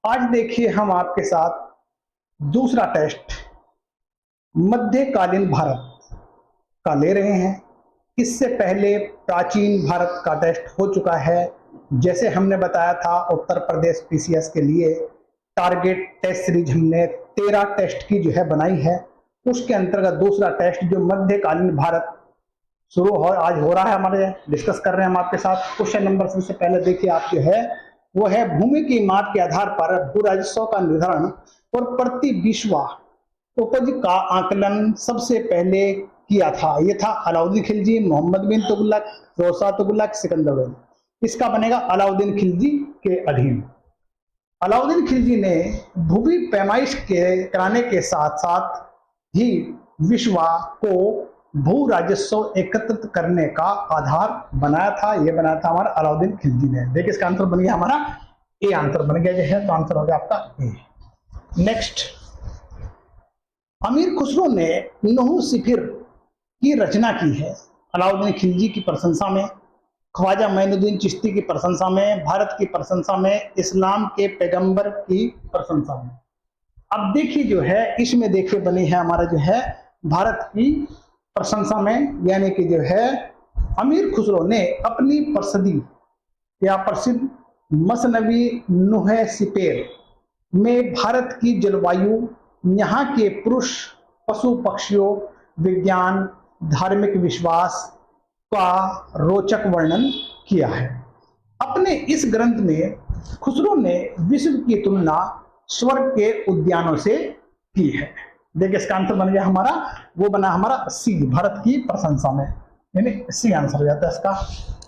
आज देखिए हम आपके साथ दूसरा टेस्ट मध्यकालीन भारत का ले रहे हैं। इससे पहले प्राचीन भारत का टेस्ट हो चुका है। जैसे हमने बताया था उत्तर प्रदेश पीसीएस के लिए टारगेट टेस्ट सीरीज हमने 13 टेस्ट की जो है बनाई है। उसके अंतर्गत दूसरा टेस्ट जो मध्यकालीन भारत शुरू हो आज हो रहा है, हमारे डिस्कस कर रहे हैं हम आपके साथ। क्वेश्चन नंबर सबसे पहले देखिए आप जो है वो है भूमि की माप के आधार पर भू राजस्व का निर्धारण और प्रति बिस्वा उपज का आकलन सबसे पहले किया था। ये था अलाउद्दीन खिलजी, मोहम्मद बिन तुगलक, रोसा तुगलक, सिकंदर लोदी। इसका बनेगा अलाउद्दीन खिलजी के अधीन। अलाउद्दीन खिलजी ने भूमि पैमाइश के कराने के साथ साथ ही विश्वा को भू राजस्व एकत्रित करने का आधार बनाया था। यह बनाया था हमारा अलाउद्दीन खिलजी ने। देखिए इसका आंसर बन गया हमारा ए, आंसर बन गया जो है, तो आंसर हो गया आपका ए। नेक्स्ट, अमीर खुसरो ने नूह सिफिर की रचना की है। अलाउद्दीन खिलजी की प्रशंसा में, ख्वाजा मोइनुद्दीन चिश्ती की प्रशंसा में, भारत की प्रशंसा में, इस्लाम के पैगंबर की प्रशंसा में। अब देखिए जो है इसमें देखिए बनी है हमारा जो है भारत की प्रशंसा में, यानी कि जो है अमीर खुसरो ने अपनी प्रसिद्धि या प्रसिद्ध मसनवी नूह सिपेर में भारत की जलवायु, यहाँ के पुरुष, पशु पक्षियों, विज्ञान, धार्मिक विश्वास का रोचक वर्णन किया है। अपने इस ग्रंथ में खुसरो ने विश्व की तुलना स्वर्ग के उद्यानों से की है। देखिए इसका आंसर बन गया हमारा, वो बना हमारा सी, भारत की प्रशंसा में, यानी सी आंसर हो जाता है इसका।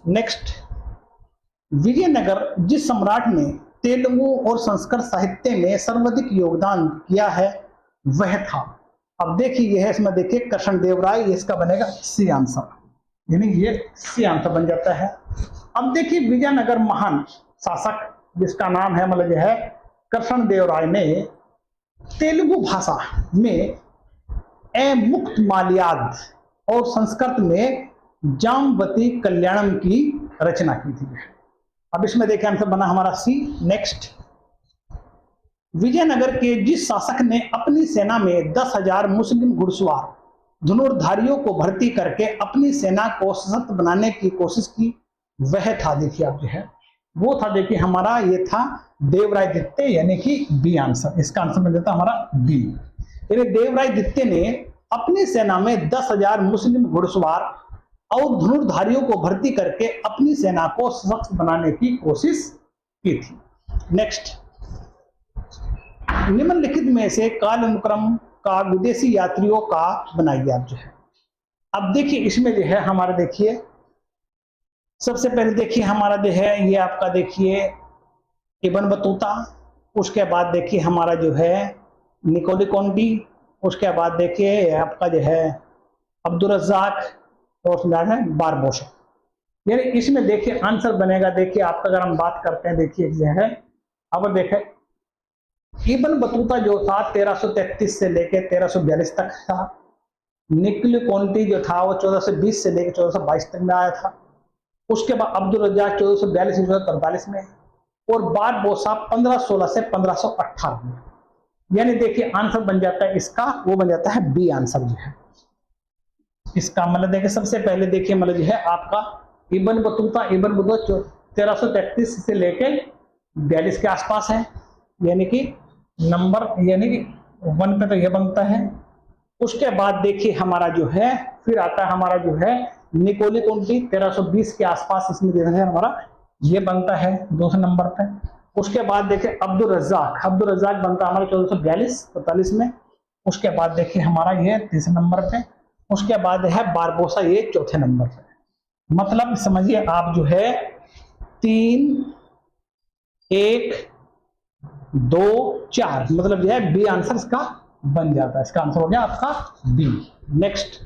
नेक्स्ट, विजयनगर जिस सम्राट ने तेलुगु और संस्कृत साहित्य में सर्वाधिक योगदान किया है वह था। अब देखिए यह है, इसमें देखिए कृष्णदेवराय, इसका बनेगा सी आंसर, यानी ये सी आंसर बन जाता है। अब देखिए विजयनगर महान शासक जिसका नाम है मतलब जो है कृष्णदेवराय ने तेलुगु भाषा में ए मुक्त माल्याद और संस्कृत में जामवती कल्याणम की रचना की थी। अब इसमें देखिए आंसर बना हमारा सी। नेक्स्ट, विजयनगर के जिस शासक ने अपनी सेना में 10,000 मुस्लिम घुड़सवार धनुर्धारियों को भर्ती करके अपनी सेना को सशक्त बनाने की कोशिश की वह था, देखिए आप जो है वो था, देखिए हमारा ये था देवराय द्वितीय, यानी कि बी आंसर। इसका आंसर मिल जाता हमारा बी, यानी देवराय द्वितीय ने अपनी सेना में 10,000 मुस्लिम घुड़सवार और धनुर्धारियों को भर्ती करके अपनी सेना को सशक्त बनाने की कोशिश की थी। नेक्स्ट, निम्नलिखित में से कालानुक्रम का विदेशी यात्रियों का बनाइए आप जो है। अब देखिए इसमें जो है हमारा देखिए सबसे पहले देखिए हमारा जो है ये आपका देखिए इब्न बतूता, उसके बाद देखिए हमारा जो है निकोली कॉन्टी, उसके बाद देखिए आपका जो है अब्दुल रज़्ज़ाक और बारबोसा। यानी इसमें देखिए आंसर बनेगा, देखिए आपका अगर हम बात करते हैं देखिए जो है अब देखें इब्न बतूता जो था 1333 से लेकर 1342 तक था। निकोली कॉन्टी जो था वो 1420 से लेकर 1422 तक में आया था। उसके बाद अब्दुल रज़्ज़ाक 1442 से 1443 में, और बारबोसा 1516 से 1518 में। यानी देखिए आंसर बन जाता है इसका, वो बन जाता है बी आंसर जो है इसका। मतलब देखिए सबसे पहले देखिए मतलब जो है आपका इब्न बतूता 1333 से लेके 42 के आसपास है, यानी कि नंबर यानी कि 1 पे तो यह बनता है। उसके बाद देखिए हमारा जो है फिर आता है हमारा जो है निकोली कॉन्टी 1320 के आसपास, इसमें जो है हमारा ये बनता है दूसरे नंबर पे। उसके बाद देखिए अब्दुल रज़्ज़ाक बनता है हमारा 1442-45 में। उसके बाद देखिए हमारा ये तीसरे नंबर पे। उसके बाद है बारबोसा, ये चौथे नंबर पे। मतलब समझिए आप जो है 3, 1, 2, 4 मतलब जो है बी आंसर इसका बन जाता है। इसका आंसर हो गया आपका बी। नेक्स्ट,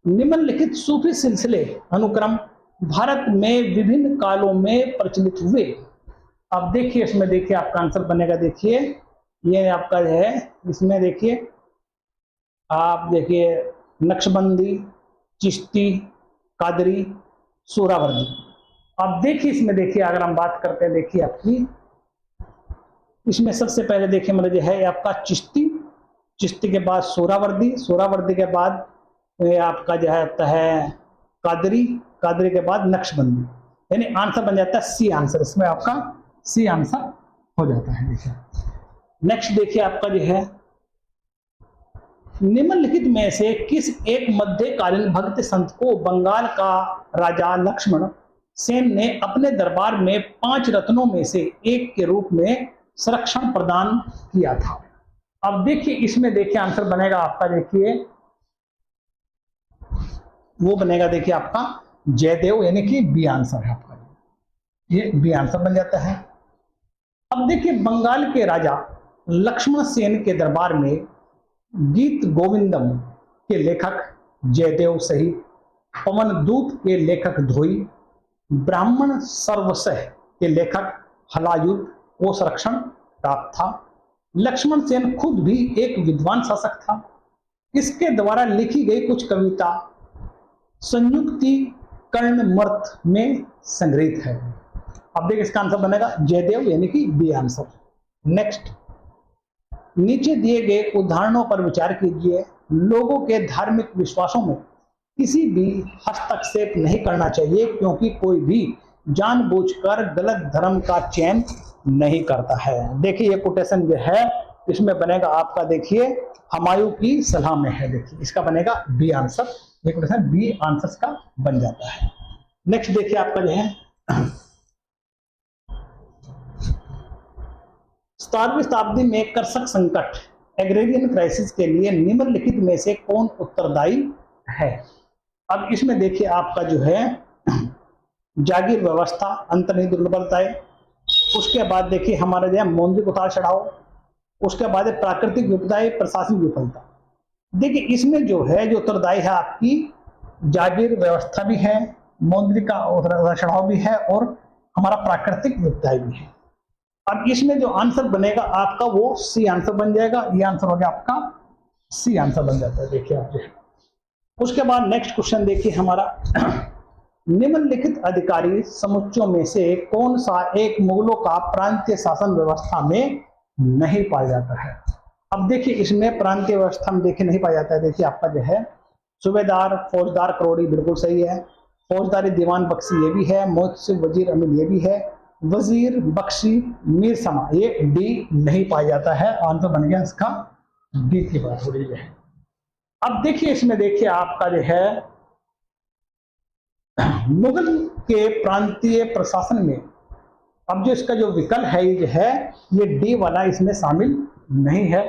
निम्नलिखित सूफी सिलसिले अनुक्रम भारत में विभिन्न कालों में प्रचलित हुए। अब देखिए इसमें देखिए आपका आंसर बनेगा, देखिए ये आपका है इसमें देखिए आप देखिए नक्शबंदी, चिश्ती, कादरी, सोहरावर्दी। अब देखिए इसमें देखिए अगर हम बात करते हैं देखिए आपकी इसमें सबसे पहले देखिए मतलब जो है ये आपका चिश्ती, चिश्ती के बाद सोहरावर्दी, सोहरावर्दी के बाद ये आपका जो है आता है कादरी, कादरी के बाद नक्शबंदी, यानी आंसर बन जाता है सी आंसर, इसमें आपका सी आंसर हो जाता है। देखिए नेक्स्ट देखिए आपका जो है निम्नलिखित में से किस एक मध्यकालीन भक्त संत को बंगाल का राजा लक्ष्मण सेन ने अपने दरबार में 5 रत्नों में से एक के रूप में संरक्षण प्रदान किया था? अब देखिए इसमें देखिए आंसर बनेगा आपका, देखिए वो बनेगा देखिए आपका जयदेव, यानी कि बी आंसर है आपका, ये बी आंसर बन जाता है। अब देखिए बंगाल के राजा लक्ष्मण सेन के दरबार में गीत गोविंदम के लेखक जयदेव सहित पवन दूत के लेखक धोई, ब्राह्मण सर्वसह के लेखक हलायुध को संरक्षण प्राप्त था। लक्ष्मण सेन खुद भी एक विद्वान शासक था। इसके द्वारा लिखी गई कुछ कविता संयुक्ति कर्णमर्थ में संग्रहित है। अब देखिए इसका आंसर बनेगा जयदेव, यानी कि बी आंसर। नेक्स्ट, नीचे दिए गए उदाहरणों पर विचार कीजिए। लोगों के धार्मिक विश्वासों में किसी भी हस्तक्षेप नहीं करना चाहिए, क्योंकि कोई भी जानबूझकर गलत धर्म का चयन नहीं करता है। देखिए ये कोटेशन जो है इसमें बनेगा आपका, देखिए हुमायूं की सलाह में है। देखिए इसका बनेगा बी आंसर, ये कोटेशन बी आंसर का बन जाता है। नेक्स्ट देखिए आपका जो है 17वीं शताब्दी में कृषक संकट एग्रेरियन क्राइसिस के लिए निम्नलिखित में से कौन उत्तरदायी है? अब इसमें देखिए आपका जो है जागीर व्यवस्था, अंतर्निहित दुर्बलताएं, उसके बाद देखिए हमारा जो है मौद्रिक उतार चढ़ाव, उसके बाद प्राकृतिक विपदाएं, प्रशासनिक विफलता। देखिए इसमें जो है जो उत्तरदायी है आपकी जागीर व्यवस्था भी है, मौद्रिक का उतार चढ़ाव भी है और हमारा प्राकृतिक विपदाएं भी है। अब इसमें जो आंसर बनेगा आपका वो सी आंसर बन जाएगा, ये आंसर हो गया आपका सी आंसर बन जाता है। देखिए आप उसके बाद नेक्स्ट क्वेश्चन देखिए हमारा निम्नलिखित अधिकारी समुच्चयों में से कौन सा एक मुगलों का प्रांतीय शासन व्यवस्था में नहीं पाया जाता है? अब देखिए इसमें प्रांतीय व्यवस्था में देखिए नहीं पाया जाता है। देखिए आपका जो है सूबेदार, फौजदार, करोड़ी बिल्कुल सही है, फौजदारी दीवान बख्शी ये भी है, मोहसिब वजीर अमीर ये भी है, वजीर बख्शी मीर समा ये डी नहीं पाया जाता है। आंसर बन गया इसका डी की बात हो रही है। अब देखिए इसमें देखिए आपका जो है मुगल के प्रांतीय प्रशासन में अब जो इसका जो विकल्प है ये जो है ये डी वाला इसमें शामिल नहीं है।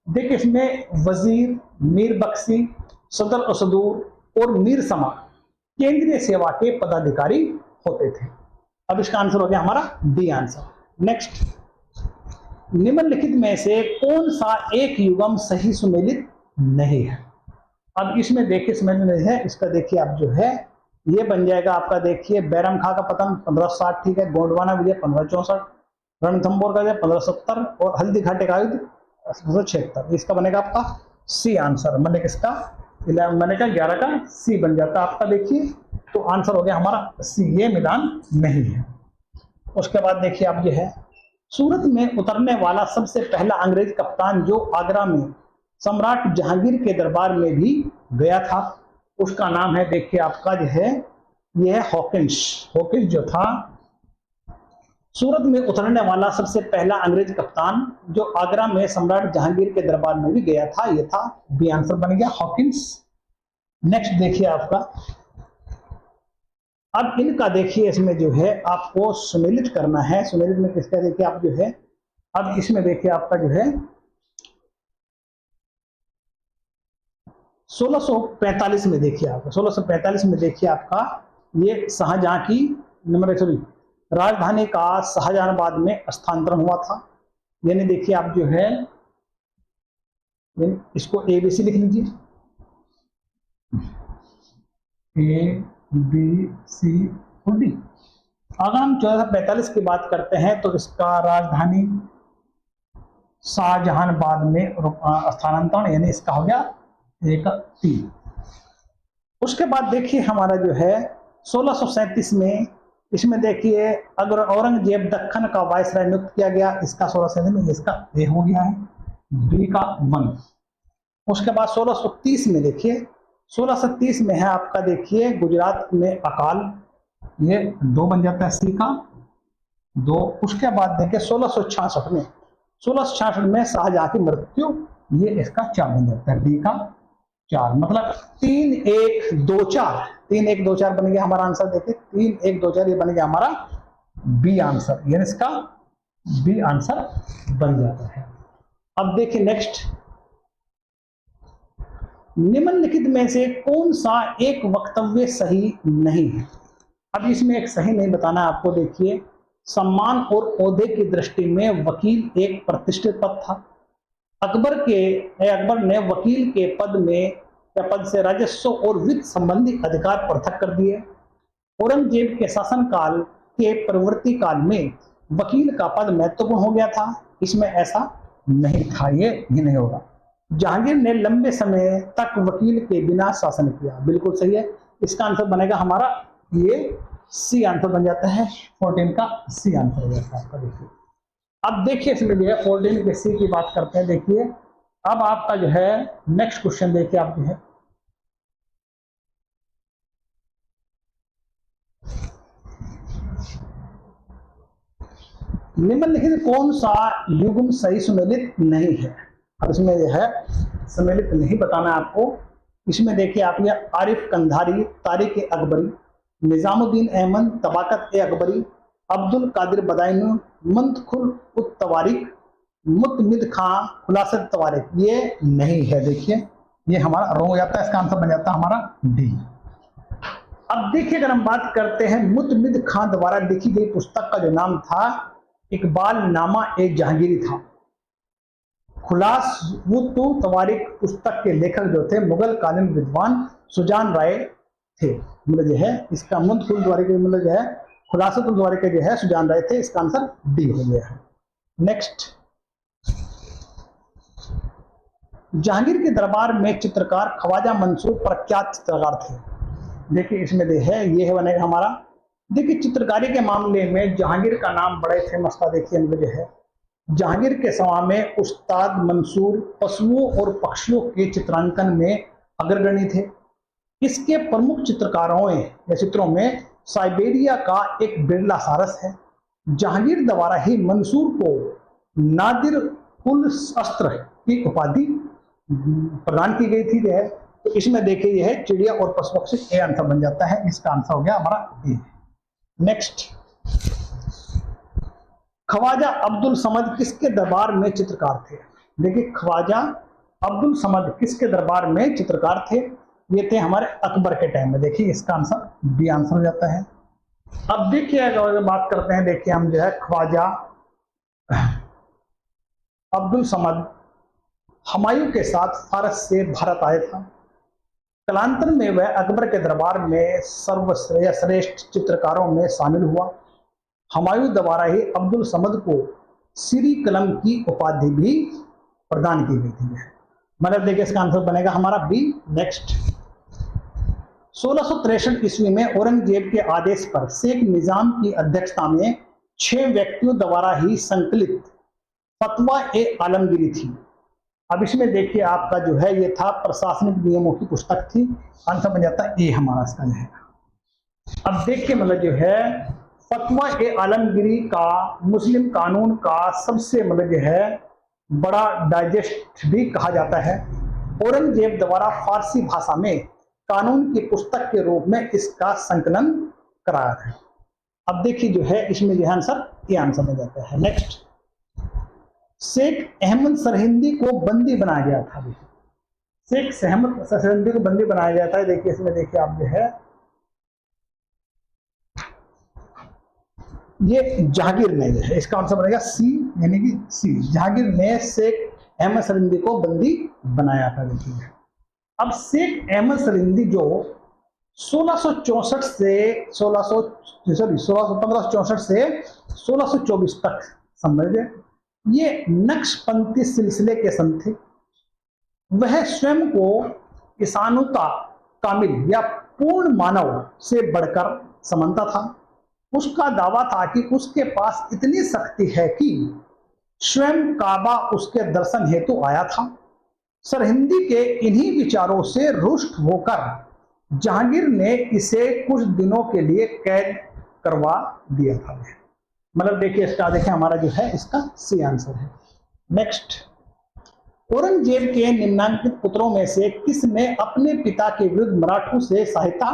देखिए इसमें वजीर, मीर बख्शी, सदर असदूर और मीर समा केंद्रीय सेवा के पदाधिकारी होते थे। अब इसका आंसर हो गया हमारा डी आंसर। नेक्स्ट, निम्नलिखित में से कौन सा एक युगम सही सुमेलित नहीं है? अब इसमें देखिए सुमेलित नहीं है, इसका देखिए आप जो है ये बन जाएगा आपका, देखिए बैरम खां का पतन 1560, ठीक है, गोंडवाना विजय 1564, रणथंबोर का विजय 1570 और हल्दी घाटी का युद्ध 1576। इसका बनेगा आपका सी आंसर, मैंने किसका मैंने कहा 11 का सी बन जाता है आपका। देखिए तो आंसर हो गया हमारा सी, ये मैदान नहीं है। उसके बाद देखिए आप ये है सूरत में उतरने वाला सबसे पहला अंग्रेज कप्तान जो आगरा में सम्राट जहांगीर के दरबार में भी गया था, उसका नाम है देखिए आपका जो है ये है हॉकिंस। हॉकिंस जो था सूरत में उतरने वाला सबसे पहला अंग्रेज कप्तान जो आगरा में सम्राट जहांगीर के दरबार में भी गया था, ये था बी आंसर बन गया हॉकिंस। नेक्स्ट देखिए आपका, अब इनका देखिए इसमें जो है आपको सुमेलित करना है। सुमेलित में किसका देखिए आप जो है अब इसमें देखिए आपका जो है 1645 में देखिए आपका 1645 में देखिए आपका ये शाहजहां की राजधानी का शाहजहानाबाद में स्थानांतरण हुआ था। यानी देखिए आप जो है इसको ABC लिख लीजिए, ABC और D। अगर हम 1445 की बात करते हैं तो इसका राजधानी शाहजहानाबाद में स्थानांतरण, यानी इसका हो गया एक T। उसके बाद देखिए हमारा जो है 1637 में इसमें देखिए अगर औरंगजेब दक्कन का वायसराय नियुक्त किया गया, इसका 16 में, इसका ए हो गया है, बी का 1। उसके बाद 1630 में देखिए, 1630 में है आपका देखिए गुजरात में अकाल, ये 2 बन जाता है, सी का 2। उसके बाद देखिए 1666 में शाहजहां की मृत्यु, ये इसका 4 बन जाता है, डी का 4। मतलब 3 1 2 4, 3 1 2 4 बन गया हमारा आंसर। देखिए 3 1 2 4 ये बन गया हमारा बी आंसर, यानी इसका बी आंसर बन जाता है। अब देखिए नेक्स्ट, निम्नलिखित में से कौन सा एक वक्तव्य सही नहीं है। अब इसमें एक सही नहीं बताना है आपको। देखिए सम्मान और ओहदे की दृष्टि में वकील एक प्रतिष्ठित पद था। अकबर ने वकील के पद से राजस्व और वित्त संबंधी अधिकार पृथक कर दिए। औरंगजेब के शासनकाल के प्रवृत्ति काल में वकील का पद महत्वपूर्ण हो गया था, इसमें ऐसा नहीं था, ये नहीं होगा। जहांगीर ने लंबे समय तक वकील के बिना शासन किया, बिल्कुल सही है। इसका आंसर बनेगा हमारा ये सी आंसर बन जाता है, 14 का सी आंसर हो जाता है आपका। देखिए अब देखिए इसमें जो है 14 के सी की बात करते हैं। देखिए अब आपका जो है नेक्स्ट क्वेश्चन देखिए, आप जो है निम्नलिखित कौन सा युग्म सही सुमेलित नहीं है। अब इसमें जो है सम्मिलित नहीं बताना है आपको। इसमें देखिए आप ये आरिफ कंधारी, तारिक अकबरी, निजामुद्दीन अहमद, तबाकत ए अकबरी, अब्दुल कादिर बदायूनी, मंतखुल उत तवारिक, मुतमिद खां, खुलासत तवारिक, ये नहीं है। देखिए ये हमारा रॉन्ग हो जाता है, इसका आंसर बन जाता है हमारा डी। अब देखिए अगर हम बात करते हैं मुतमिद खां द्वारा लिखी गई पुस्तक का जो नाम था इकबाल नामा ए जहांगीरी था। खुलासत तवारिक पुस्तक के लेखक जो थे मुगल कालीन विद्वान सुजान राय थे। मतलब जो है इसका मुंतखुल द्वारिक मतलब जो है खुलासत द्वारिक जो है सुजान राय थे, इसका आंसर डी हो गया है। नेक्स्ट, जहांगीर के दरबार में चित्रकार ख्वाजा मंसूर प्रख्यात चित्रकार थे। देखिए इसमें जो है ये है बनेगा हमारा। देखिए चित्रकारी के मामले में जहांगीर का नाम बड़े फेमस था। देखिए इनमें जो है जहांगीर के समय में उस्ताद मंसूर पशुओं और पक्षियों के चित्रांकन में अग्रगणी थे। इसके प्रमुख चित्रकारों या चित्रों में साइबेरिया का एक बिरला सारस है। जहांगीर द्वारा ही मंसूर को नादिर उल अस्त्र की उपाधि प्रदान की गई थी। जो है तो इसमें देखिए यह है चिड़िया और पशु पक्षी, ए आंसर बन जाता है, इसका आंसर हो गया हमारा ए। नेक्स्ट, ख्वाजा अब्दुल समद किसके दरबार में चित्रकार थे। देखिए ख्वाजा अब्दुल समद किसके दरबार में चित्रकार थे, ये थे हमारे अकबर के टाइम में। देखिए इसका आंसर बी आंसर हो जाता है। अब देखिए अगर बात करते हैं, देखिए हम जो है ख्वाजा अब्दुल समद हुमायूं के साथ फारस से भारत आया था। कालांतर में वह अकबर के दरबार में सर्वश्रेष्ठ चित्रकारों में शामिल हुआ। हुमायूं द्वारा ही अब्दुल समद को सिरी कलम की उपाधि भी प्रदान की गई थी। मतलब देखिए इसका आंसर बनेगा हमारा बी। नेक्स्ट, 1663 ईस्वी में औरंगजेब के आदेश पर शेख निजाम की अध्यक्षता में 6 व्यक्तियों द्वारा ही संकलित फतवा ए आलमगीरी थी। अब इसमें देखिए आपका जो है ये था प्रशासनिक नियमों की पुस्तक थी, आंसर बन जाता है ए हमारा इसका जो है। अब देखिए मतलब जो है फतवा ए आलमगीरी का मुस्लिम कानून का सबसे मतलब जो है बड़ा डाइजेस्ट भी कहा जाता है। औरंगजेब द्वारा फारसी भाषा में कानून की पुस्तक के रूप में इसका संकलन कराया है। अब देखिए जो है इसमें जो है आंसर ए आंसर बन जाता है। नेक्स्ट, शेख अहमद सरहिंदी को बंदी बनाया गया था। शेख अहमद सरहिंदी को बंदी बनाया गया था। देखिए इसमें देखिए आप जो है ये जहांगीर ने जो है, इसका आंसर बनेगा सी, यानी कि सी। जहांगीर ने शेख अहमद सरहिंदी को बंदी बनाया था। देखिए अब शेख अहमद सरहिंदी जो 1564 से 1624 तक समझे, ये नक्शपंथी सिलसिले के संत थे। वह स्वयं को ईसानुता कामिल या पूर्ण मानव से बढ़कर समझता था। उसका दावा था कि उसके पास इतनी शक्ति है कि स्वयं काबा उसके दर्शन हेतु आया था। सरहिंदी के इन्हीं विचारों से रुष्ट होकर जहांगीर ने इसे कुछ दिनों के लिए कैद करवा दिया था। मतलब देखिए इसका, देखिए हमारा जो है इसका सी आंसर है। नेक्स्ट, औरंगजेब के निम्नांकित पुत्रों में से किसने अपने पिता के विरुद्ध मराठों से सहायता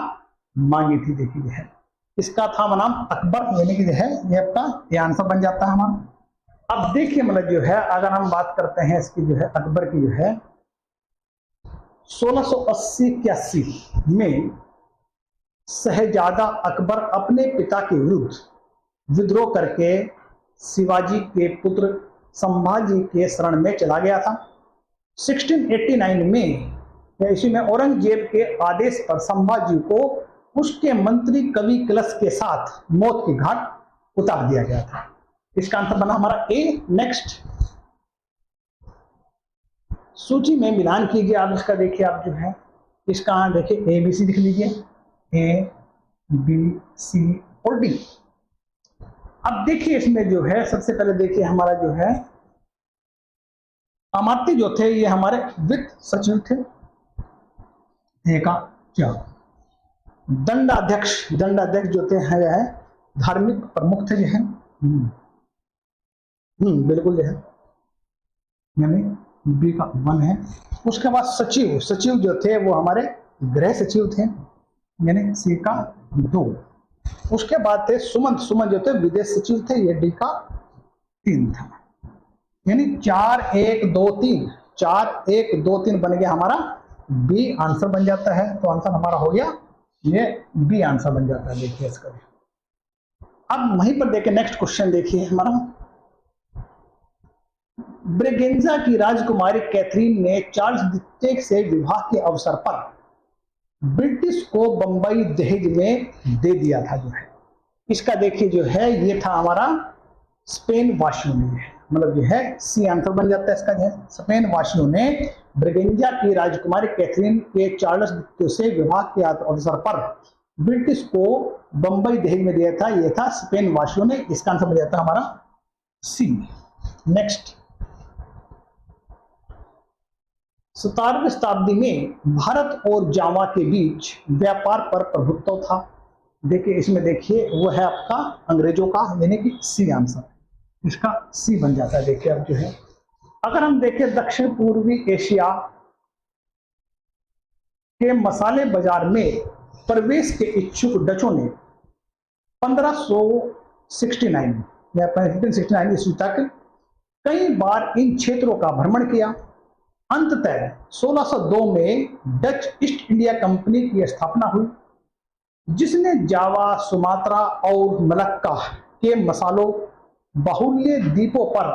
मांगी थी? देखिए है, इसका था नाम अकबर, यानी कि जो है ये आपका ये आंसर बन जाता है हमारा। अब देखिए मतलब जो है अगर हम बात करते हैं इसकी जो है अकबर की जो है 1680-81 में शहजादा अकबर अपने पिता के विरुद्ध विद्रोह करके शिवाजी के पुत्र संभाजी के शरण में चला गया था। 1689 में इसी में औरंगजेब के आदेश पर संभाजी को उसके मंत्री कवि कलश के साथ मौत के घाट उतार दिया गया था। इसका आंसर बना हमारा ए। नेक्स्ट, सूची में मिलान कीजिए। आप इसका देखिए, आप जो है इसका देखिए ए बी सी लिख लीजिए, ए बी सी और डी। अब देखिए इसमें जो है सबसे पहले देखिए हमारा जो है अमात्य जो थे ये हमारे वित्त सचिव थे, क्या दंडाध्यक्ष जो थे है धार्मिक प्रमुख थे जो है बिल्कुल जो है यानी बी का 1 है। उसके बाद सचिव जो थे वो हमारे गृह सचिव थे, यानी सी का 2। उसके बाद थे सुमन जो थे विदेश सचिव थे, ये डी का 3 था। यानी 4 1 2 3 4 1 2 3 बन गया हमारा बी आंसर बन जाता है। तो आंसर हमारा हो गया ये बी आंसर बन जाता है। देखिए इसका, अब वहीं पर देखिए नेक्स्ट क्वेश्चन देखिए हमारा, ब्रेगेंजा की राजकुमारी कैथरीन ने चार्ल्स द्वितीय से विवाह के अवसर पर ब्रिटिश को बंबई दहेज में दे दिया था। जो है इसका देखिए जो है ये था हमारा स्पेन वासियों ने, मतलब जो है सी आंसर बन जाता है इसका जो है। स्पेन वासियों ने ब्रिगेंजा की राजकुमारी कैथरीन के चार्ल्स द्वितीय से विवाह के अवसर पर ब्रिटिश को बंबई दहेज में दिया था, ये था स्पेन वासियों ने। इसका आंसर बन जाता है हमारा सी। नेक्स्ट, 17वीं शताब्दी में भारत और जावा के बीच व्यापार पर प्रभुत्व था। देखिए इसमें देखिए वो है आपका अंग्रेजों का, यानी कि सी आंसर, इसका सी बन जाता है। देखिए अब जो है अगर हम देखें दक्षिण पूर्वी एशिया के मसाले बाजार में प्रवेश के इच्छुक डचों ने 1569 ईस्वी तक कई बार इन क्षेत्रों का भ्रमण किया। अंततः 1602 में डच ईस्ट इंडिया कंपनी की स्थापना हुई, जिसने जावा, सुमात्रा और मलक्का के मसालों बाहुल्य द्वीपों पर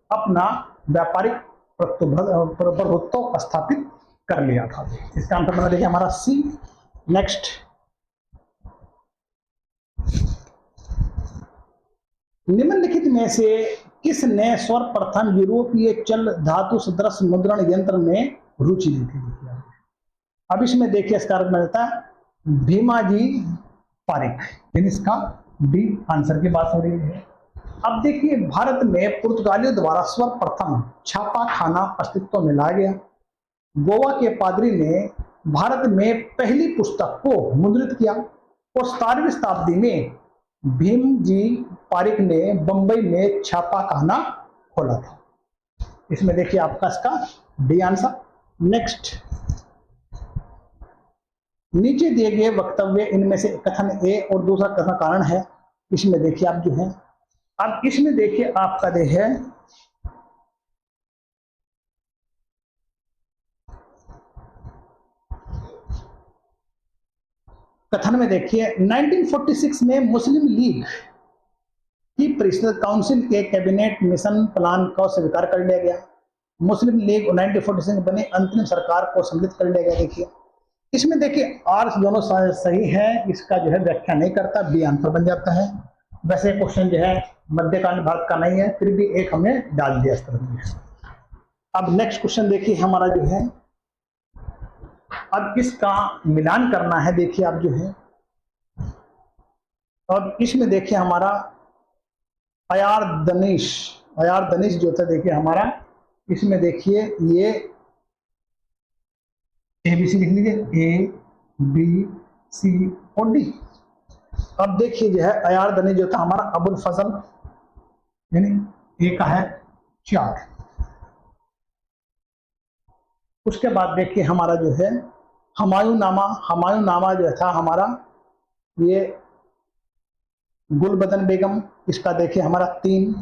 अपना व्यापारिक प्रभुत्व स्थापित कर लिया था। इसका आंसर बना देखिए हमारा सी। नेक्स्ट, निम्नलिखित में से किसने सर्वप्रथम यूरोपीय चल धातु सदृश मुद्रण यंत्र में रुचि ली थी? अब इसमें देखिए इसका अर्थ मिलता है भीमाजी पारिक, इसका डी आंसर की बात हो रही है। अब देखिए भारत में पुर्तगालियों द्वारा सर्वप्रथम छापा खाना अस्तित्व में लाया गया। गोवा के पादरी ने भारत में पहली पुस्तक को मुद्रित किया और 17वीं शताब्दी में भीमजी पारिक ने बंबई में छापा खाना खोला था। इसमें देखिए आपका इसका डी आंसर। नेक्स्ट, नीचे दिए गए वक्तव्य इनमें से कथन ए और दूसरा कथन कारण है। इसमें देखिए आप जो है, अब इसमें देखिए आपका दे है कथन में देखिए 1946 में मुस्लिम लीग की परिषद काउंसिल के कैबिनेट मिशन प्लान को स्वीकार कर लिया गया। मुस्लिम लीग 1946 में बनी अंतिम सरकार को सम्मिलित कर लिया गया। देखिए इसमें देखिए आर दोनों सही है, इसका जो है व्याख्या नहीं करता, बी आंसर बन जाता है। वैसे क्वेश्चन जो है मध्यकालीन भारत का नहीं है, फिर भी एक हमने डाल दिया इस तरह में। अब नेक्स्ट क्वेश्चन देखिए हमारा जो है, अब इसका मिलान करना है। देखिए आप जो है और इसमें देखिए हमारा अयार दनिश जो था देखिए हमारा, इसमें देखिए ये ABC लिख लीजिए, ABC और D। अब देखिए जो है अयार दनिश जो था हमारा अबुल फजल, यानी ए का है 4। उसके बाद देखिए हमारा जो है हुमायूं नामा जो था हमारा, ये गुलबदन बेगम, इसका देखिए हमारा 3,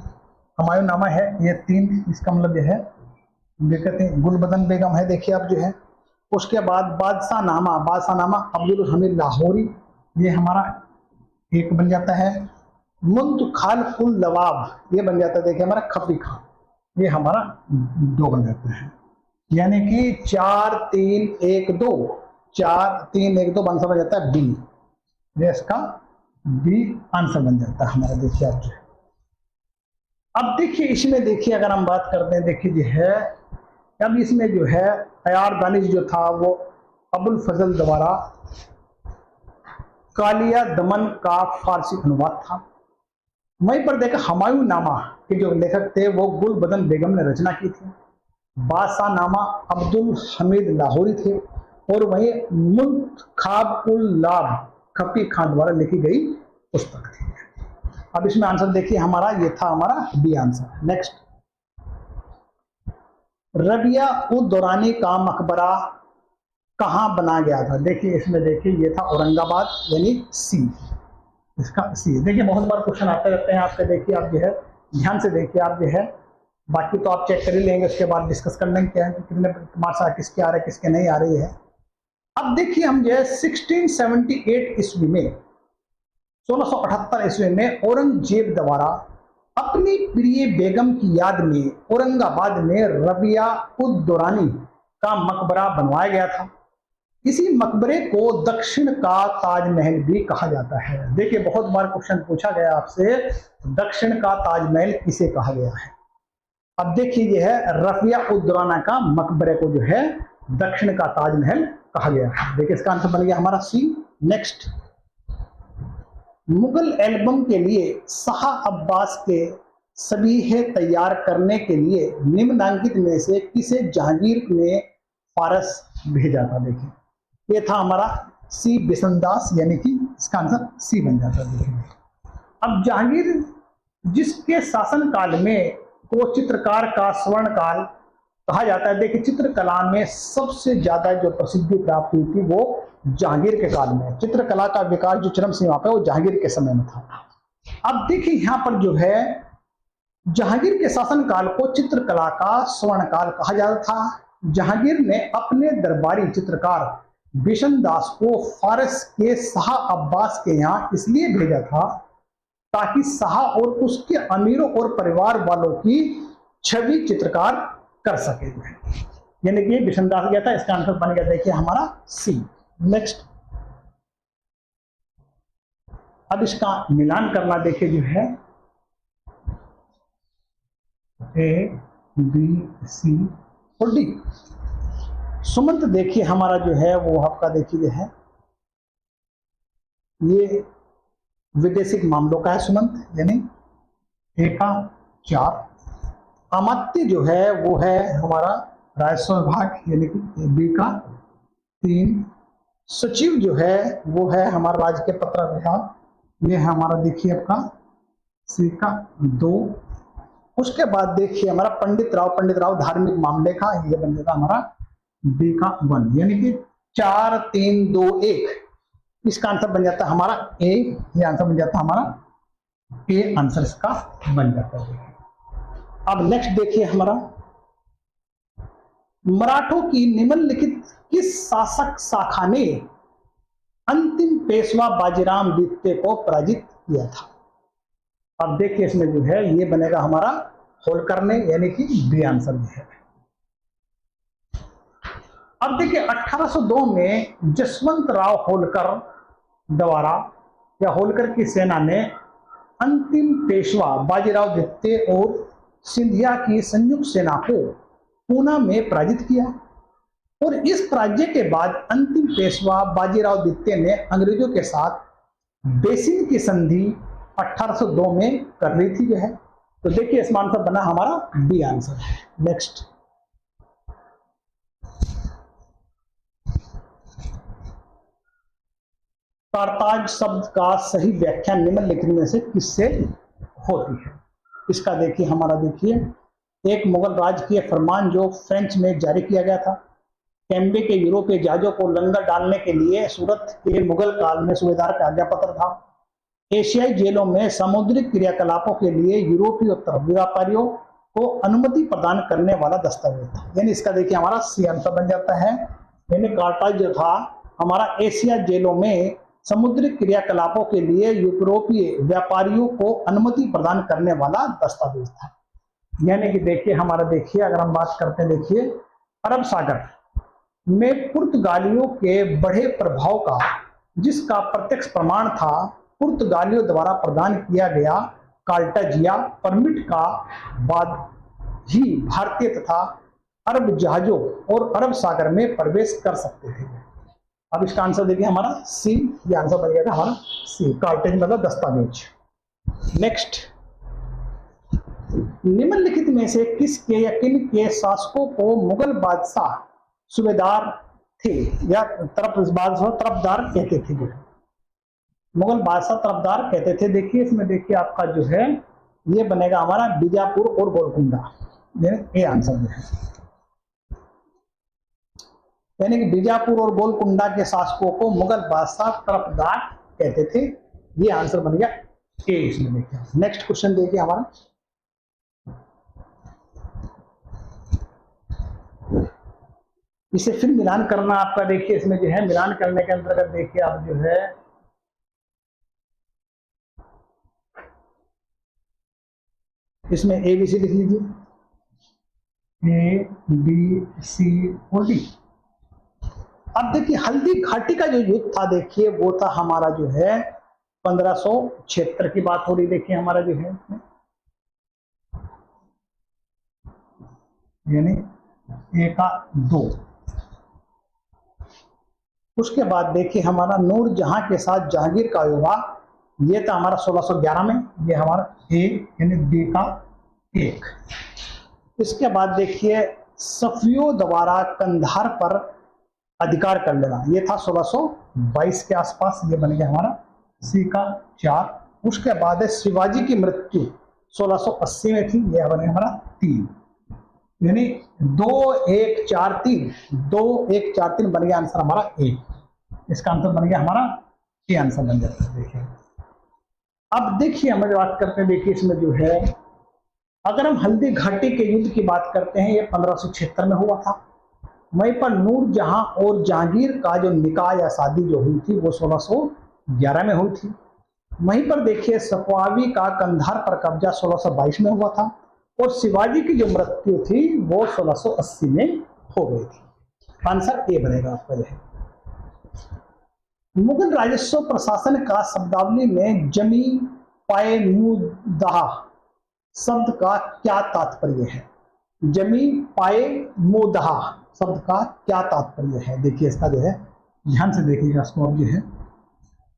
हुमायूं नामा है ये 3, इसका मतलब जो है कहते हैं गुलबदन बेगम है, देखिए अब जो है। उसके बाद बादशाह नामा अब्दुल हमीद लाहौरी, ये हमारा 1 बन जाता है। मुंतखाल लवाब ये बन जाता है देखिए हमारा खफी खान, ये हमारा 2 बन जाता है। यानी कि 4 3 1 2, 4 3 1 2 आंसर बन जाता है बी। ये इसका बी आंसर बन जाता है हमारा। देखिए आप जो है, अब देखिए इसमें देखिए अगर हम बात करते हैं, देखिए जो है अब इसमें जो है अयार दानिश जो था वो अबुल फजल द्वारा कालिया दमन का फारसी अनुवाद था। वहीं पर देखा हुमायूं नामा के जो लेखक थे वो गुलबदन बेगम ने रचना की थी। बादशाह नामा अब्दुल हमीद लाहौरी थे और वहीं मुंतखाब खफी खान द्वारा लिखी गई पुस्तक थी। अब इसमें आंसर देखिए हमारा ये था हमारा बी आंसर। नेक्स्ट, रबिया उद दौरानी का मकबरा कहाँ बना गया था? देखिए इसमें देखिए ये था औरंगाबाद, यानी सी, इसका सी। देखिए बहुत बार क्वेश्चन आते रहते हैं आपके, देखिए आप जो है ध्यान से देखिए आप जो है, बाकी तो आप चेक कर ही लेंगे, उसके बाद डिस्कस कर लेंगे क्या है कितने मार्क्स किसके आ रहे हैं किसके नहीं आ रही है। अब देखिए हम जो है 1678 ईस्वी में 1678 ईस्वी में औरंगजेब द्वारा अपनी प्रिय बेगम की याद में औरंगाबाद में रबिया उद दौरानी का मकबरा बनवाया गया था। इसी मकबरे को दक्षिण का ताजमहल भी कहा जाता है। देखिए बहुत बार क्वेश्चन पूछा गया आपसे, दक्षिण का ताजमहल किसे कहा गया है? अब देखिए ये है रबिया उद दौराना का मकबरे को जो है दक्षिण का ताजमहल कहा गया है। देखिए इसका आंसर बन गया हमारा सी। नेक्स्ट, मुगल एल्बम के लिए शाह अब्बास के सबीहे तैयार करने के लिए निम्नलिखित में से किसे जहांगीर ने फारस भेजा था? देखिए ये था हमारा सी बिशनदास, यानी कि इसका आंसर सी बन जाता है। देखिए अब जहांगीर जिसके शासन काल में को चित्रकार का स्वर्ण काल कहा जाता है। देखिए चित्रकला में सबसे ज्यादा जो प्रसिद्धि प्राप्त हुई थी वो जहांगीर के काल में। चित्रकला का विकास जो चरम सीमा पे वो जहांगीर के समय में था। अब देखिए यहाँ पर जो है जहांगीर के शासन काल को चित्रकला का स्वर्ण काल कहा जाता था। जहांगीर ने अपने दरबारी चित्रकार बिशनदास को फारस के शाह अब्बास के यहाँ इसलिए भेजा था ताकि शाह और उसके अमीरों और परिवार वालों की छवि चित्रकार कर सके। यानी कि बिशनदास गया था, इसका आंसर बन गया देखिए हमारा सी। नेक्स्ट, अब इसका मिलान करना देखिए जो है ए बी सी और डी। सुमंत देखिए हमारा जो है वो आपका देखिए जो है ये विदेशिक मामलों का है सुमंत, यानी ए का 4। अमात्य जो है वो है हमारा राजस्व विभाग, यानी कि बी का 3। सचिव जो है वो है हमारा राज्य के पत्र विभाग, ये है हमारा देखिए आपका सी का 2। उसके बाद देखिए हमारा पंडित राव धार्मिक मामले का, ये बन जाता हमारा बी का 1, यानी कि 4 3 2 1। इसका आंसर बन जाता है हमारा ए, ये आंसर बन जाता है हमारा ए, आंसर इसका बन जाता है। अब नेक्स्ट देखिए हमारा मराठों की निम्नलिखित किस शासक शाखा ने अंतिम पेशवा बाजीराव द्वितीय को पराजित किया था? अब देखिए इसमें जो है ये बनेगा हमारा होलकर ने, यानी कि बी आंसर भी है। अब देखिए 1802 में जसवंत राव होलकर द्वारा या होलकर की सेना ने अंतिम पेशवा बाजीराव द्वितीय और सिंधिया की संयुक्त सेना को पूना में पराजित किया और इस पराजय के बाद अंतिम पेशवा बाजीराव द्वितीय ने अंग्रेजों के साथ बेसिन की संधि 1802 में कर रही थी जो है। तो देखिए इसमें आंसर बना हमारा बी आंसर है। नेक्स्ट, कारताज शब्द का सही व्याख्या निम्नलिखित में से किससे होती है? इसका देखिए हमारा देखिए, एक मुगल राज की फरमान जो फ्रेंच में जारी किया गया था। कैम्बे के यूरोपीय जहाजों को लंगर डालने के लिए सूरत के मुगल काल में सूबेदार का आज्ञा पत्र था। एशियाई जेलों में सामुद्रिक क्रियाकलापों के लिए यूरोपीय उत्तर व्यापारियों को अनुमति प्रदान करने वाला दस्तावेज था। यानी इसका देखिए हमारा सी आंसर बन जाता है। यानी कारताज जो था हमारा एशिया जेलों में समुद्रिक क्रियाकलापों के लिए यूरोपीय व्यापारियों को अनुमति प्रदान करने वाला दस्तावेज था। यानी कि देखिए हमारा देखिए, अगर हम बात करते हैं देखिए अरब सागर में पुर्तगालियों के बढ़े प्रभाव का, जिसका प्रत्यक्ष प्रमाण था पुर्तगालियों द्वारा प्रदान किया गया कार्टाजिया परमिट का बाद ही भारतीय तथा अरब जहाजों और अरब सागर में प्रवेश कर सकते थे। अब इसका आंसर देखिए हमारा सी, ये आंसर बन गया हमारा सी, कार्टेज मतलब दस्तावेज। नेक्स्ट, निम्नलिखित में से किसके या किन के शासकों को मुगल बादशाह सूबेदार थे या तरफदार कहते थे? मुगल बादशाह तरफदार कहते थे। देखिए इसमें देखिए आपका जो है ये बनेगा हमारा बीजापुर और गोलकुंडा, ये आंसर जो है। यानी कि बीजापुर और गोलकुंडा के शासकों को मुगल बादशाह तरफदार कहते थे। ये आंसर बन गया ए इसमें देखिए। नेक्स्ट क्वेश्चन देखिए हमारा, इसे फिर मिलान करना आपका देखिए, इसमें जो है मिलान करने के अंतर्गत देखिए आप जो है इसमें ए बी सी लिख लीजिए, ए बी सी और डी। अब देखिए हल्दी घाटी का जो युद्ध था देखिए वो था हमारा जो है 1576 की बात हो रही। देखिए हमारा जो है यानी ए का 2। उसके बाद देखिए हमारा नूरजहां के साथ जहांगीर का विवाह, ये था हमारा 1611 में, ये हमारा ए यानी बी का 1। इसके बाद देखिए सफियों द्वारा कंधार पर अधिकार कर लेना, ये था 1622 के आसपास, ये बन गया हमारा सी का 4। उसके बाद है शिवाजी की मृत्यु 1680 में थी, यह बन गया हमारा 3। यानी 2 1 4 3 2 1 4 3 बन गया आंसर हमारा ए। इसका आंसर बन गया हमारा ए, आंसर बन जाता है। देखिए अब देखिए हम बात करते हैं, देखिए इसमें जो है अगर हम हल्दी घाटी के युद्ध की बात करते हैं, ये 1576 में हुआ था। वहीं पर नूरजहां और जहांगीर का जो निकाह या शादी जो हुई थी वो 1611 में हुई थी। वहीं पर देखिए सफावी का कंधार पर कब्जा 1622 में हुआ था और शिवाजी की जो मृत्यु थी वो 1680 में हो गई थी। आंसर ए बनेगा आपका। यह मुगल राजस्व प्रशासन का शब्दावली में जमी पाए मुदाह शब्द का क्या तात्पर्य है? जमी पाए मुदाह शब्द का क्या तात्पर्य है? देखिए इसका जो है ध्यान से देखिएगा इसको। अब जो है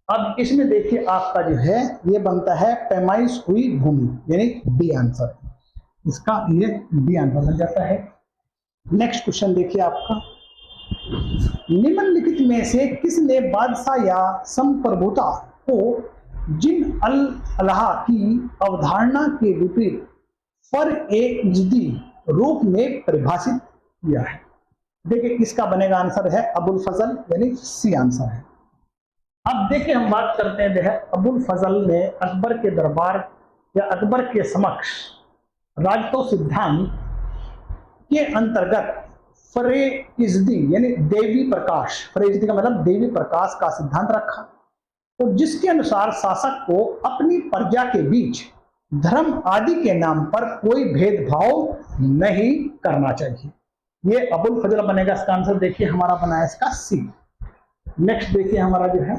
अब इसमें देखिए आपका जो है ये बनता है पैमाइश हुई भूमि, यानी बी आंसर। इसका ये बी आंसर बन जाता है। नेक्स्ट क्वेश्चन देखिए आपका, निम्नलिखित में से किसने बादशाह या संप्रभुता को जिन अल अल्लाह की अवधारणा के विपरीत फर ए इजदी रूप में परिभाषित किया है? देखिए इसका बनेगा आंसर है अबुल फजल, यानी सी आंसर है। अब देखिए हम बात करते हैं अबुल फजल ने अकबर के दरबार या अकबर के समक्ष राजतो सिद्धांत के अंतर्गत फरे इजदी यानी देवी प्रकाश, फरे इजदी का मतलब देवी प्रकाश का सिद्धांत रखा, तो जिसके अनुसार शासक को अपनी प्रजा के बीच धर्म आदि के नाम पर कोई भेदभाव नहीं करना चाहिए। ये अबुल फजल बनेगा इसका आंसर। देखिए हमारा बना है इसका सी। नेक्स्ट देखिए हमारा जो है,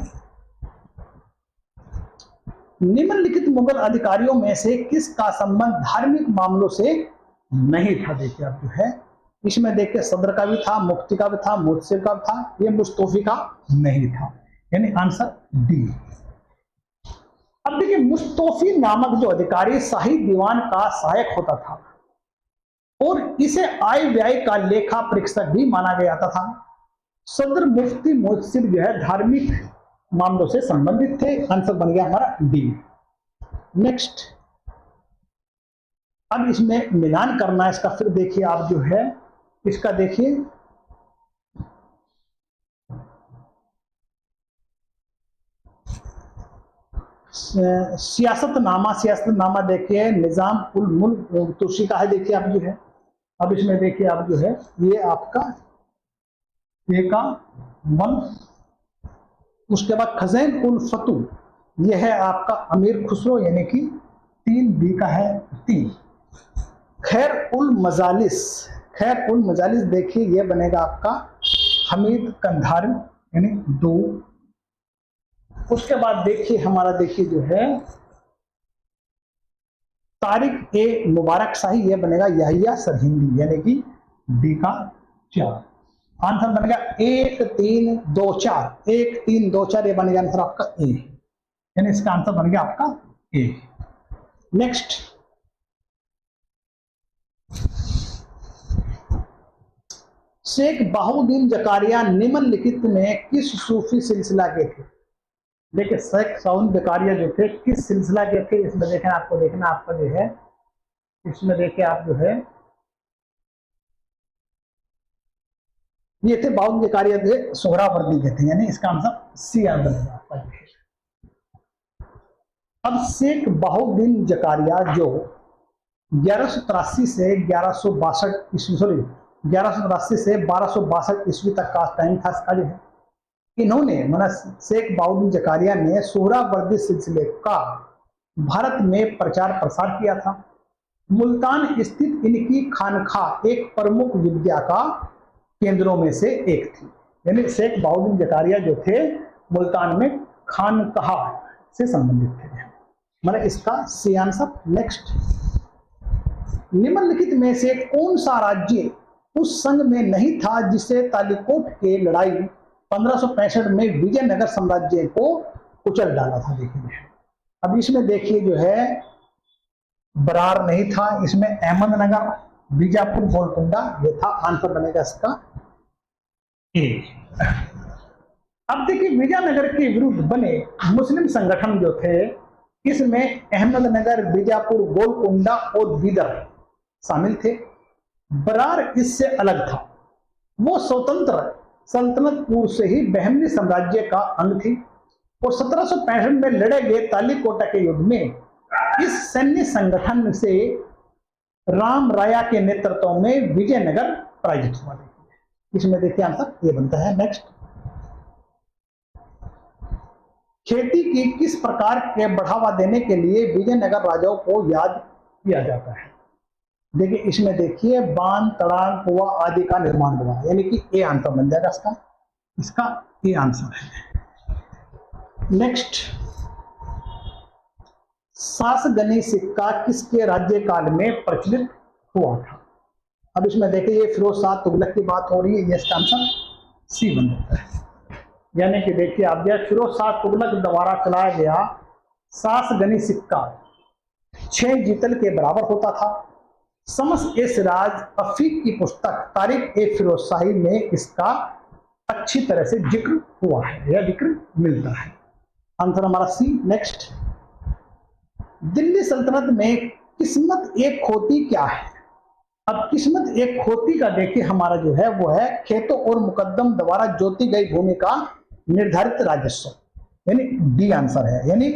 निम्नलिखित मुगल अधिकारियों में से किसका संबंध धार्मिक मामलों से नहीं था? देखिए आप जो है इसमें देखिए सदर का भी था, मुफ्ती का भी था, मुदसिर का भी था, ये मुस्तफी का नहीं था, यानी आंसर डी। अब देखिए मुस्तौफी नामक जो अधिकारी शाही दीवान का सहायक होता था और इसे आय व्यय का लेखा परीक्षक भी माना गया था। सदर मुफ्ती मुहसिब जो है धार्मिक मामलों से संबंधित थे। आंसर बन गया हमारा डी। नेक्स्ट, अब इसमें मिलान करना है इसका। फिर देखिए आप जो है इसका देखिए सियासतनामा देखिए निजाम उल मुल्क तुर्शी का है। देखिए आप जो है अब इसमें देखिए आप जो है ये आपका ए का 1, उसके बाद खजैन उल फतू ये है आपका अमीर खुसरो यानी कि 3, बी का है 3। खैर उल मजालिस देखिए ये बनेगा आपका हमीद कंधार यानी 2। उसके बाद देखिए हमारा देखिए जो है तारिक ए मुबारक शाही ये बनेगा यहिया सरहिंदी यानी कि डी का 4। आंसर बनेगा 1 3 2 4 1 3 2 4 ये बनेगा आंसर आपका ए, यानी इसका आंसर बन गया आपका ए। नेक्स्ट, शेख बहाउद्दीन जकारिया निम्नलिखित में किस सूफी सिलसिला के थे? देखिए शेख साउन जकारिया जो थे किस सिलसिला के थे? इसमें देखना आपका जो है इसमें देखिए आप जो है ये थे बहाउद्दीन जकारिया थे सोहरावर्दी के थे, यानी इसका आंसर सी आंसर है आपका। अब शेख बहाउद्दीन जकारिया जो 1183 से 1162 ईस्वी 1183 से 1262 ईस्वी तक का टाइम था इसका जो है। इन्होंने माना शेख बहाउद्दीन जकारिया ने सोहरावर्दी सिलसिले का भारत में प्रचार प्रसार किया था। मुल्तान स्थित इनकी खानकाह एक प्रमुख विद्या का केंद्रों में से एक थी, यानी शेख बहाउद्दीन जकारिया जो थे मुल्तान में खानकाह से संबंधित थे। मतलब इसका सी आंसर। नेक्स्ट, निम्नलिखित में से कौन सा राज्य उस संघ में नहीं था जिसे तालिकोट के लड़ाई 1565 में विजयनगर साम्राज्य को कुचल डाला था? देखिए अब इसमें देखिए जो है बरार नहीं था, इसमें अहमदनगर, बीजापुर, गोलकुंडा ये था। आंसर बनेगा इसका ए। अब देखिए विजयनगर के विरुद्ध बने मुस्लिम संगठन जो थे इसमें अहमदनगर, बीजापुर, गोलकुंडा और बीदर शामिल थे। बरार इससे अलग था, वो स्वतंत्र सल्तनत पूर्व से ही बहमनी साम्राज्य का अंग थी और 1765 में लड़े गए तालिकोटा के युद्ध में इस सैन्य संगठन से राम राया के नेतृत्व में विजयनगर पराजित हुआ। इसमें देखिए आंसर ये बनता है। नेक्स्ट, खेती की किस प्रकार के बढ़ावा देने के लिए विजयनगर राजाओं को याद किया जाता है? देखिए इसमें देखिए बांध, तड़ाग, कुआं आदि का निर्माण हुआ, यानी कि ए आंसर बन जाएगा इसका ए आंसर है। नेक्स्ट, सासगनी सिक्का किसके राज्यकाल में प्रचलित हुआ था? अब इसमें देखिए ये फिरोज शाह तुगलक की बात हो रही है, ये इसका आंसर सी बन जाता है। यानी कि देखिए आप जो फिरोज शाह तुगलक द्वारा चलाया गया सासगनी सिक्का 6 जीतल के बराबर होता था। समस ए सिराज अफीक की पुस्तक तारिक ए फिरोज शाही में इसका अच्छी तरह से जिक्र हुआ है या जिक्र मिलता है। आंसर हमारा सी। नेक्स्ट, दिल्ली सल्तनत में किस्मत एक खोती क्या है? अब किस्मत एक खोती का देखिए हमारा जो है वो है खेतों और मुकद्दम द्वारा जोती गई भूमि का निर्धारित राजस्व, यानी डी आंसर है। यानी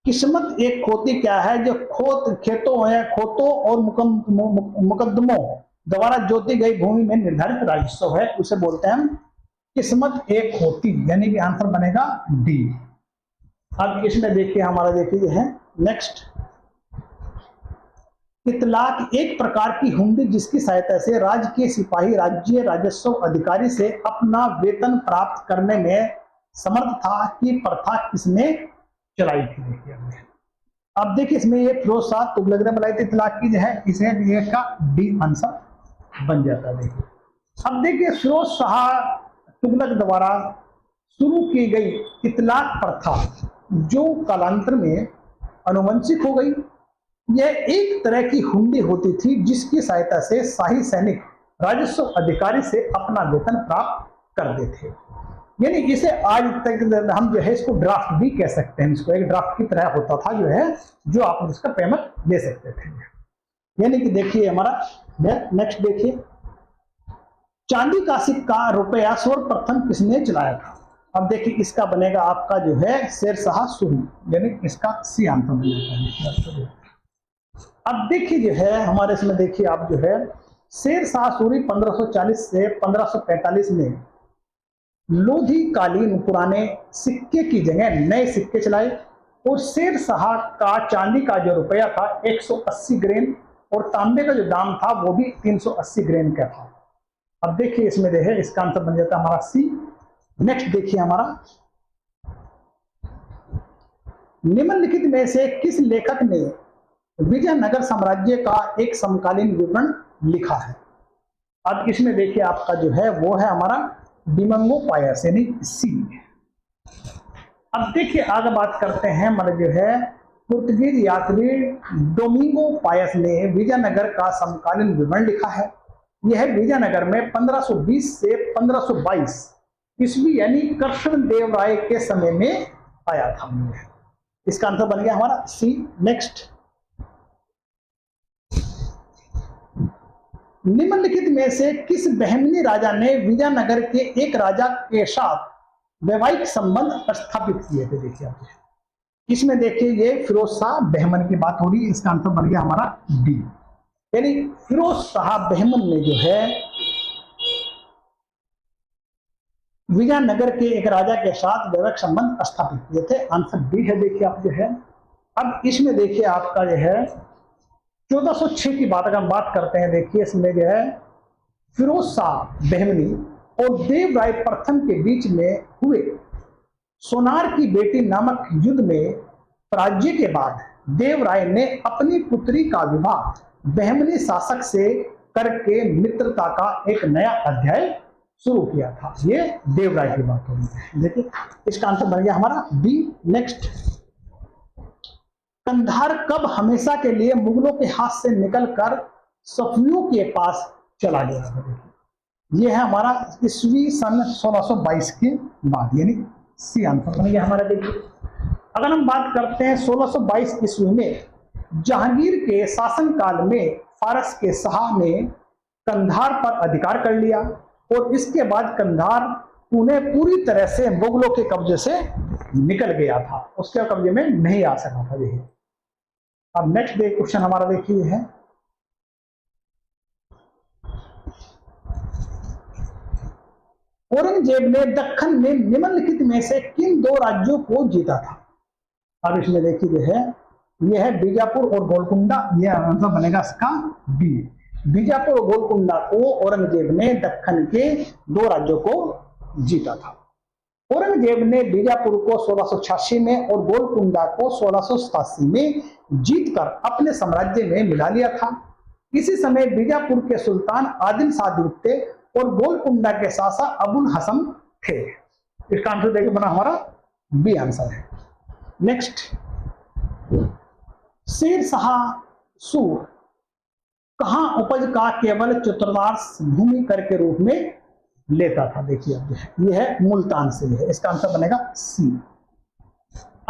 किस्मत एक खोती क्या है? जो खेतों और मुकद्दमों द्वारा जोती गई भूमि में निर्धारित राजस्व है, उसे बोलते हैं हम किस्मत एक खोती, यानी कि आंसर बनेगा डी। अब इसमें देखिए हमारा देखिए है नेक्स्ट, इतलाक एक प्रकार की हुंडी जिसकी सहायता से राज्य के सिपाही राज्य राजस्व अधिकारी से अपना वेतन प्राप्त करने में समर्थ था कि प्रथा किसने चलाई थी? देखिए अब देखिए इसमें ये फिरोज शाह तुगलक ने बनाई थी इतलाक की जो है, इसे ये का डी आंसर बन जाता है। देखिए अब देखिए फिरोज शाह तुगलक द्वारा शुरू की गई इतलाक प्रथा जो कालांतर में अनुवंशिक हो गई। यह एक तरह की हुंडी होती थी जिसकी सहायता से शाही सैनिक राजस्व अधिकारी से अपना वेतन प्राप्त करते थे। यानी इसे आज तक हम जो है इसको ड्राफ्ट भी कह सकते हैं, इसको एक ड्राफ्ट की तरह होता था जो है, जो आप उसका पेमेंट दे सकते थे। यानी कि देखिए हमारा नेक्स्ट देखिए, चांदी का सिक्का रुपया सर्वप्रथम किसने चलाया था? अब देखिए इसका बनेगा आपका जो है शेरशाह सूरी, यानी इसका सी आंसर बनेगा। अब देखिए जो है हमारे इसमें देखिए आप जो है शेरशाह सूरी 1540 से 1545 में लोधी कालीन पुराने सिक्के की जगह नए सिक्के चलाए और शेरशाह का चांदी का जो रुपया था 180 ग्रेन और तांबे का जो दाम था वो भी 380 ग्रेन का था। अब देखिए इसमें जो है इसका आंसर बन जाता है हमारा सी। नेक्स्ट देखिए हमारा, निम्नलिखित में से किस लेखक ने विजयनगर साम्राज्य का एक समकालीन विवरण लिखा है? अब इसमें देखिए आपका जो है वो है हमारा डिमंगो पायस, यानी सी। अब देखिए आगे बात करते हैं हमारे जो है पुर्तगीज यात्री डोमिंगो पायस ने विजयनगर का समकालीन विवरण लिखा है। यह विजयनगर में 1520 से 1522 ईस्वी यानी कृष्ण देव राय के समय में आया था। इसका आंसर बन गया हमारा सी। नेक्स्ट, निम्नलिखित में से किस बहमनी राजा ने विजयनगर के एक राजा के साथ वैवाहिक संबंध स्थापित किए थे? देखिए आप इसमें देखिए ये फिरोज शाह बहमन की बात हो रही है। इसका आंसर बन गया हमारा डी, यानी फिरोज शाह बहमन ने जो है विजयनगर के एक राजा के साथ वैवाहिक संबंध स्थापित किए थे। आंसर डी है। देखिए आप जो है, अब इसमें देखिए आपका जो है 1406 की बात अगर हम बात करते हैं, देखिए इसमें जो है फिरोज शाह बहमनी और देव राय प्रथम के बीच में हुए सोनार की बेटी नामक युद्ध में पराजय के बाद देव राय ने अपनी पुत्री का विवाह बहमनी शासक से करके मित्रता का एक नया अध्याय शुरू किया था। ये देव राय की बात होगी। देखिए इसका आंसर बन गया हमारा बी। नेक्स्ट, कंधार कब हमेशा के लिए मुगलों के हाथ से निकलकर सफियों के पास चला गया? यह है हमारा ईस्वी सन 1622 के बाद, यानी सी आंसर बन गया हमारा। देखिए अगर हम बात करते हैं 1622 ईस्वी में जहांगीर के शासनकाल में फारस के शाह ने कंधार पर अधिकार कर लिया और इसके बाद कंधार पुणे पूरी तरह से मुगलों के कब्जे से निकल गया था, उसके कब्जे में नहीं आ सका था। देखिए अब नेक्स्ट क्वेश्चन हमारा देखिए है, औरंगजेब ने दक्कन में निम्नलिखित में से किन दो राज्यों को जीता था? अब इसमें देखिए जो है यह है बीजापुर और गोलकुंडा। यह आंसर बनेगा इसका बी। बीजापुर और गोलकुंडा को औरंगजेब ने दक्कन के दो राज्यों को जीता था। औरंगजेब ने बीजापुर को 1686 में और गोलकुंडा को 1687 में जीतकर अपने साम्राज्य में मिला लिया था। इसी समय बीजापुर के सुल्तान आदिल शाह थे और गोलकुंडा के शासक अबुल हसन थे। इसका आंसर देखिए बना हमारा बी आंसर है। नेक्स्ट, शेरशाह सूर कहां उपज का केवल चतुर्थांश भूमि कर के रूप में लेता था? देखिए अब यह है मुल्तान से है। इसका आंसर बनेगा सी।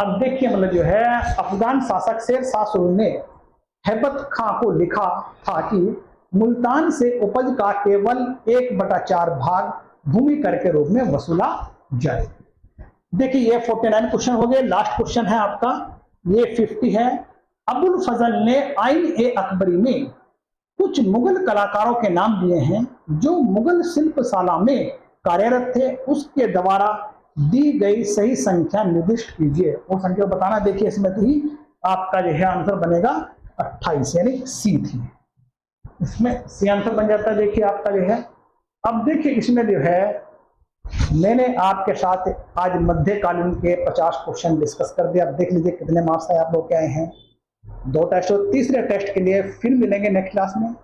अब देखिए मतलब जो है अफगान शासक शेरशाह सूरी ने हैबत खां को लिखा था कि मुल्तान से उपज का केवल 1/4 भाग भूमि कर के रूप में वसूला जाए। देखिए ये 49 क्वेश्चन हो गए। लास्ट क्वेश्चन है आपका, ये 50 है। अबुल फजल ने आइन ए अकबरी में कुछ मुगल कलाकारों के नाम दिए हैं जो मुगल शिल्पशाला में कार्यरत थे। उसके द्वारा दी गई सही संख्या निर्दिष्ट कीजिए। वो संख्या बताना। देखिए इसमें थी आपका जो है आंसर बनेगा 28, यानी सी थी। इसमें सी आंसर बन जाता है। देखिए आपका जो है, अब देखिए इसमें जो है मैंने आपके साथ आज मध्यकालीन के 50 क्वेश्चन डिस्कस कर दिया। अब देख लीजिए कितने मार्क्स आए आप लोग के आए हैं। 2 टेस्ट और तीसरे टेस्ट के लिए फिर मिलेंगे नेक्स्ट क्लास में।